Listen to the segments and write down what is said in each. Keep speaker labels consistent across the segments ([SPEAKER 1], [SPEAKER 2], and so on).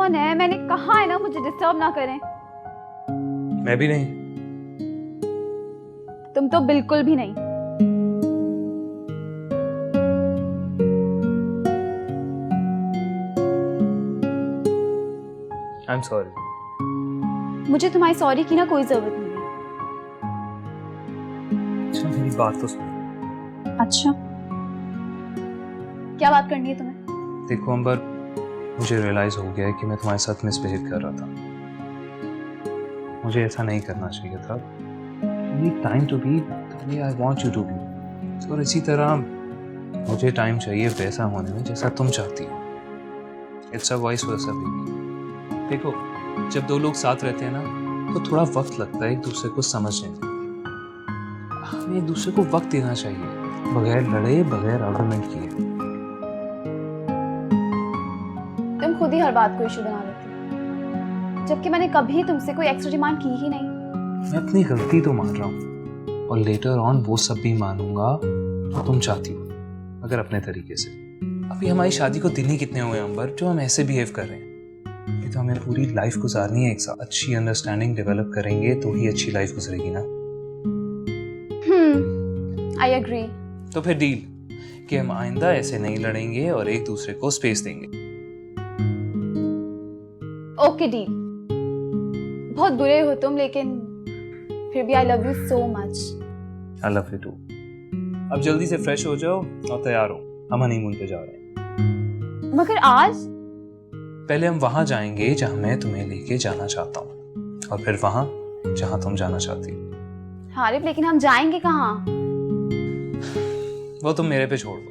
[SPEAKER 1] कौन है? मैंने कहा है ना मुझे डिस्टर्ब ना करें।
[SPEAKER 2] मैं भी नहीं।
[SPEAKER 1] तुम तो बिल्कुल भी नहीं।
[SPEAKER 2] I am sorry.
[SPEAKER 1] मुझे तुम्हारी सॉरी की ना कोई जरूरत नहीं है।
[SPEAKER 2] अच्छा मेरी बात तो सुनो।
[SPEAKER 1] अच्छा, क्या बात करनी है तुम्हें?
[SPEAKER 2] देखो अंबर, मुझे रियलाइज हो गया है कि मैं तुम्हारे साथ मिसबिहेव कर रहा था। मुझे ऐसा नहीं करना चाहिए था। You need time to be the way I want you to be. और इसी तरह मुझे टाइम चाहिए वैसा होने में जैसा तुम चाहती हो। It's a vice versa baby. देखो, जब दो लोग साथ रहते हैं ना तो थोड़ा वक्त लगता है एक दूसरे को समझने में। हमें एक दूसरे को वक्त देना चाहिए, बगैर लड़े, बगैर आर्गुमेंट किए।
[SPEAKER 1] तुम खुद ही हर बात को इशू बना लेते हो, जबकि मैंने कभी तुमसे कोई एक्स्ट्रा डिमांड की ही नहीं।
[SPEAKER 2] मैं अपनी गलती तो मान रहा हूँ और लेटर ऑन वो सब भी मानूंगा जो तुम चाहती हो, मगर अपने तरीके से। अभी हमारी शादी को दिन ही कितने हुए अंबर जो हम ऐसे बिहेव कर रहे हैं। ये तो हमें पूरी लाइफ गुजारनी है एक साथ। अच्छी अंडरस्टैंडिंग डेवलप करेंगे तो ही अच्छी लाइफ गुजरेगी ना।
[SPEAKER 1] I agree.
[SPEAKER 2] तो फिर डील कि हम आइंदा ऐसे नहीं लड़ेंगे और एक दूसरे को स्पेस देंगे।
[SPEAKER 1] Okay deal. बहुत बुरे हो तुम, लेकिन फिर भी I love you so much.
[SPEAKER 2] I love you too. अब जल्दी से फ्रेश हो जाओ और तैयार हो, हम हनीमून पे जा रहे हैं।
[SPEAKER 1] मगर आज?
[SPEAKER 2] पहले हम वहां जाएंगे जहां मैं तुम्हें लेके जाना चाहता हूँ, और फिर वहां जहां तुम जाना चाहती हो।
[SPEAKER 1] हारिफ, लेकिन हम जाएंगे कहाँ?
[SPEAKER 2] वो तुम मेरे पे छोड़ दो,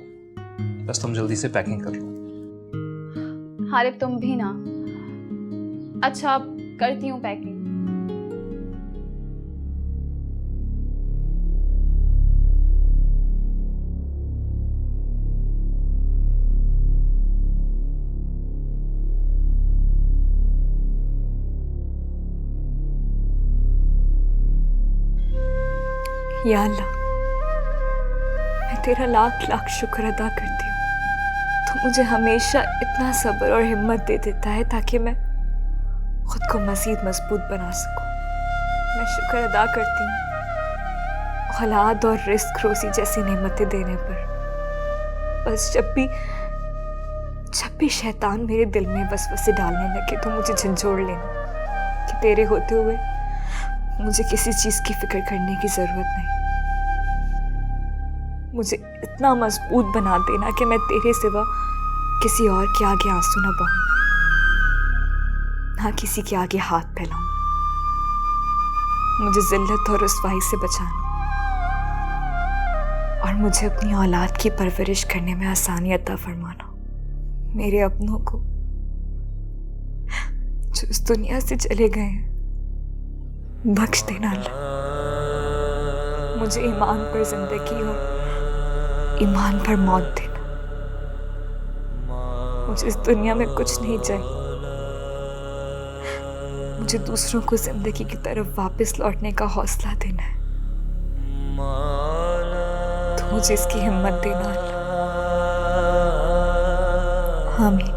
[SPEAKER 2] बस तुम जल्दी से पैकिंग कर लो।
[SPEAKER 1] हारिफ तुम भी ना। अच्छा, करती हूँ पैकिंग।
[SPEAKER 3] या अल्लाह, मैं तेरा लाख लाख शुक्र अदा करती हूँ। तू मुझे हमेशा इतना सब्र और हिम्मत दे देता है ताकि मैं खुद को मज़ीद मजबूत बना सकूं। मैं शुक्र अदा करती हूँ औलाद और रिस्क रोज़ी जैसी नेमतें देने पर। बस जब भी शैतान मेरे दिल में वसवसे डालने लगे तो मुझे झंझोड़ लेना कि तेरे होते हुए मुझे किसी चीज़ की फिक्र करने की ज़रूरत नहीं। मुझे इतना मजबूत बना देना कि मैं तेरे सिवा किसी और के आगे आंसू ना बहाऊं, ना किसी के आगे हाथ फैलाऊं। मुझे जिल्लत और रुसवाई से बचाना और मुझे अपनी औलाद की परवरिश करने में आसानी अता फरमाना। मेरे अपनों को जो इस दुनिया से चले गए हैं बख्श देना अल्लाह। मुझे ईमान पर जिंदगी और ईमान पर मौत देना। मुझे इस दुनिया में कुछ नहीं चाहिए। मुझे दूसरों को जिंदगी की तरफ वापस लौटने का हौसला देना है। तो मुझे इसकी हिम्मत देना अल्लाह। आमीन।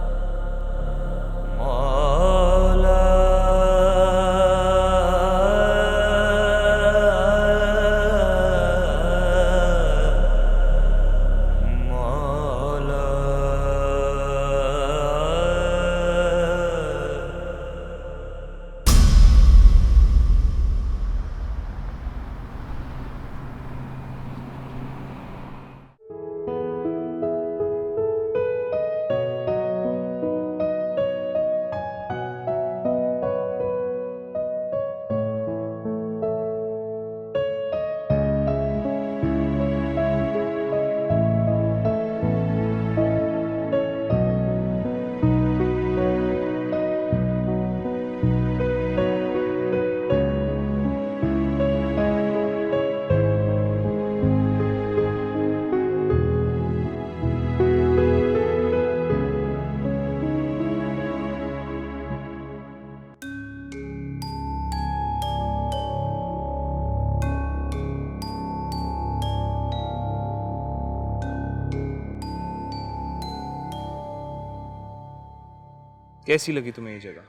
[SPEAKER 2] कैसी लगी तुम्हें ये जगह?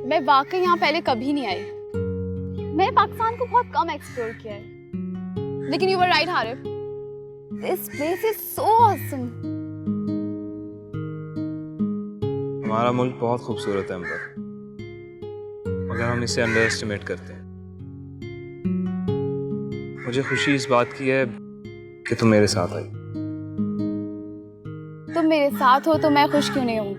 [SPEAKER 1] मैं वाकई यहाँ पहले कभी नहीं आई। मैंने पाकिस्तान को बहुत कम एक्सप्लोर किया है। लेकिन you were right Haris, this place is so awesome.
[SPEAKER 2] हमारा मुल्क बहुत खूबसूरत है अंबर, मगर हम इसे अंडर एस्टिमेट करते हैं। मुझे खुशी इस बात की है कि तुम मेरे साथ आई।
[SPEAKER 1] तुम मेरे साथ हो तो मैं खुश क्यों नहीं हूँ?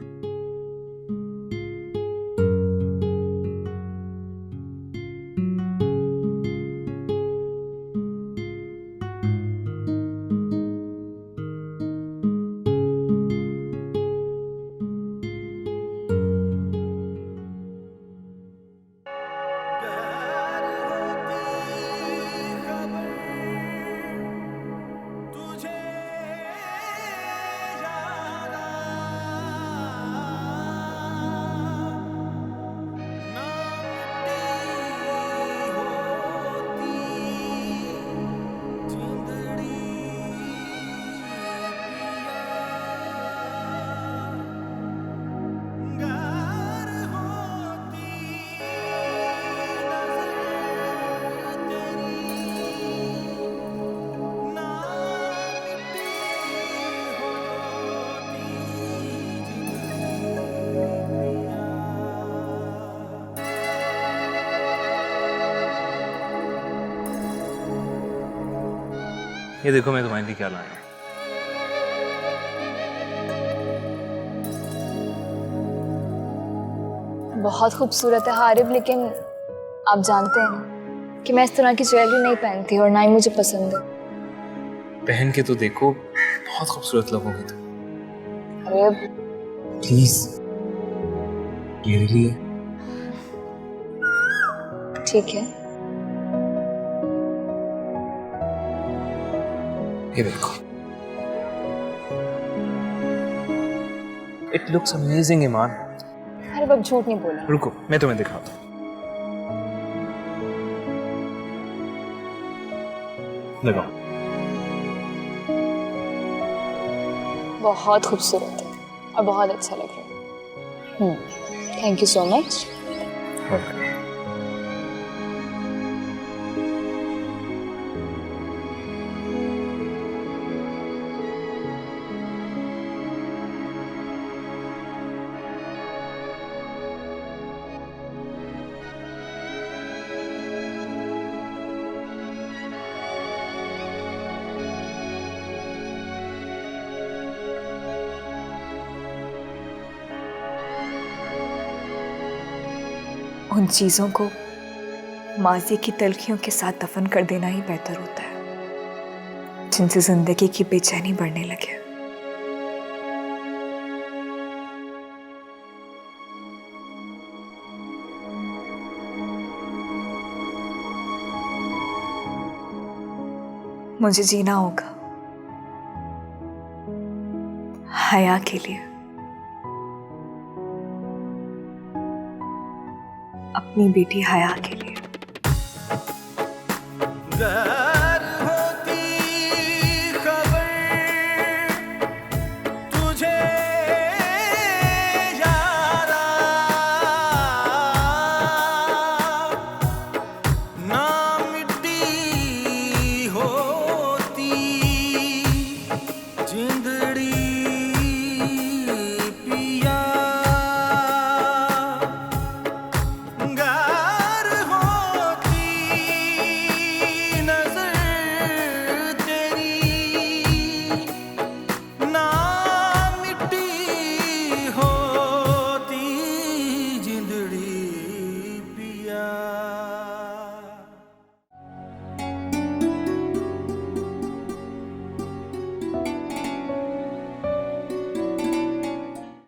[SPEAKER 2] ये देखो मैं तुम्हारे लिए क्या लाया हूं।
[SPEAKER 3] बहुत खूबसूरत है हारिब, लेकिन आप जानते हैं ना कि मैं इस तरह की ज्वेलरी नहीं पहनती और ना ही मुझे पसंद है।
[SPEAKER 2] पहन के तो देखो, बहुत खूबसूरत लगोगी तुम।
[SPEAKER 3] अरे
[SPEAKER 2] प्लीज, मेरे लिए।
[SPEAKER 3] ठीक है।
[SPEAKER 2] ये देखो, इट लुक्स अमेजिंग ईमान।
[SPEAKER 3] अरे अब झूठ नहीं बोला।
[SPEAKER 2] रुको, मैं तुम्हें दिखाता हूँ। लगाओ।
[SPEAKER 3] बहुत खूबसूरत है और बहुत अच्छा लग रहा है। Thank you so much. उन चीज़ों को माजी की तलखियों के साथ दफन कर देना ही बेहतर होता है जिनसे जिंदगी की बेचैनी बढ़ने लगे। मुझे जीना होगा हया के लिए, अपनी बेटी हया के लिए।